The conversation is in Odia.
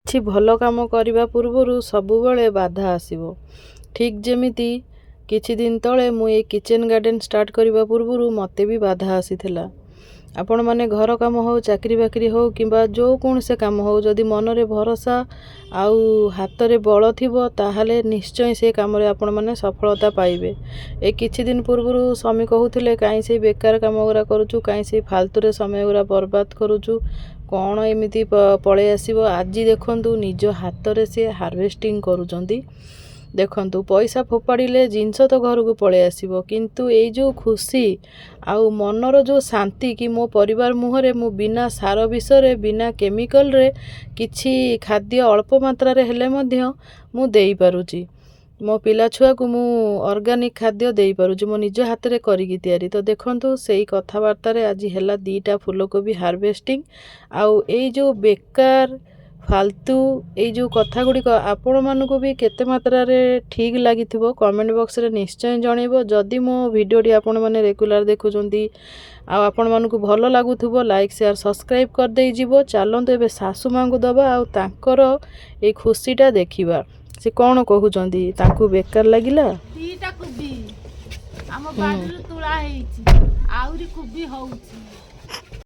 କିଛି ଭଲ କାମ କରିବା ପୂର୍ବରୁ ସବୁବେଳେ ବାଧା ଆସିବ। ଠିକ୍ ଯେମିତି କିଛି ଦିନ ତଳେ ମୁଁ ଏଇ କିଚେନ୍ ଗାର୍ଡ଼େନ୍ ଷ୍ଟାର୍ଟ କରିବା ପୂର୍ବରୁ ମୋତେ ବି ବାଧା ଆସିଥିଲା। ଆପଣମାନେ ଘର କାମ ହେଉ, ଚାକିରି ବାକିରି ହେଉ କିମ୍ବା ଯେଉଁ କୌଣସି କାମ ହେଉ, ଯଦି ମନରେ ଭରସା ଆଉ ହାତରେ ବଳ ଥିବ ତାହେଲେ ନିଶ୍ଚୟ ସେ କାମରେ ଆପଣମାନେ ସଫଳତା ପାଇବେ। ଏ କିଛି ଦିନ ପୂର୍ବରୁ ସ୍ୱାମୀ କହୁଥିଲେ କାହିଁ ସେଇ ବେକାର କାମ ଗୁରା କରୁଛୁ, କାହିଁ ସେଇ ଫାଲତୁରେ ସମୟ ଗୁରା ବର୍ବାଦ କରୁଛୁ, କ'ଣ ଏମିତି ପଳେଇ ଆସିବ। ଆଜି ଦେଖନ୍ତୁ ନିଜ ହାତରେ ସେ ହାରଭେଷ୍ଟିଂ କରୁଛନ୍ତି। ଦେଖନ୍ତୁ ପଇସା ଫୋପାଡ଼ିଲେ ଜିନିଷ ତ ଘରକୁ ପଳେଇ ଆସିବ, କିନ୍ତୁ ଏଇ ଯେଉଁ ଖୁସି ଆଉ ମନର ଯେଉଁ ଶାନ୍ତି କି ମୋ ପରିବାର ମୁହଁରେ ମୁଁ ବିନା ସାର ବିଷରେ, ବିନା କେମିକାଲରେ କିଛି ଖାଦ୍ୟ ଅଳ୍ପ ମାତ୍ରାରେ ହେଲେ ମଧ୍ୟ ମୁଁ ଦେଇପାରୁଛି। ମୋ ପିଲା ଛୁଆକୁ ମୁଁ ଅର୍ଗାନିକ୍ ଖାଦ୍ୟ ଦେଇପାରୁଛି, ମୋ ନିଜ ହାତରେ କରିକି ତିଆରି। ତ ଦେଖନ୍ତୁ ସେଇ କଥାବାର୍ତ୍ତାରେ ଆଜି ହେଲା 2ଟା ଫୁଲକୋବି ହାରଭେଷ୍ଟିଂ। ଆଉ ଏଇ ଯେଉଁ ବେକାର ଫାଲତୁ ଏଇ ଯେଉଁ କଥା ଗୁଡ଼ିକ ଆପଣମାନଙ୍କୁ ବି କେତେ ମାତ୍ରାରେ ଠିକ୍ ଲାଗିଥିବ କମେଣ୍ଟ ବକ୍ସରେ ନିଶ୍ଚୟ ଜଣେଇବ। ଯଦି ମୋ ଭିଡ଼ିଓଟି ଆପଣମାନେ ରେଗୁଲାର ଦେଖୁଛନ୍ତି ଆଉ ଆପଣମାନଙ୍କୁ ଭଲ ଲାଗୁଥିବ, ଲାଇକ୍ ସେୟାର ସବସ୍କ୍ରାଇବ୍ କରିଦେଇଯିବ। ଚାଲନ୍ତୁ ଏବେ ଶାଶୁ ମାଙ୍କୁ ଦେବା ଆଉ ତାଙ୍କର ଏଇ ଖୁସିଟା ଦେଖିବା, ସେ କ'ଣ କହୁଛନ୍ତି। ତାଙ୍କୁ ବେକାର ଲାଗିଲା। 2ଟା କୋବି ଆମ ବାଡ଼ିରୁ ତୁଳା ହେଇଛି, ଆହୁରି କୋବି ହଉଛି।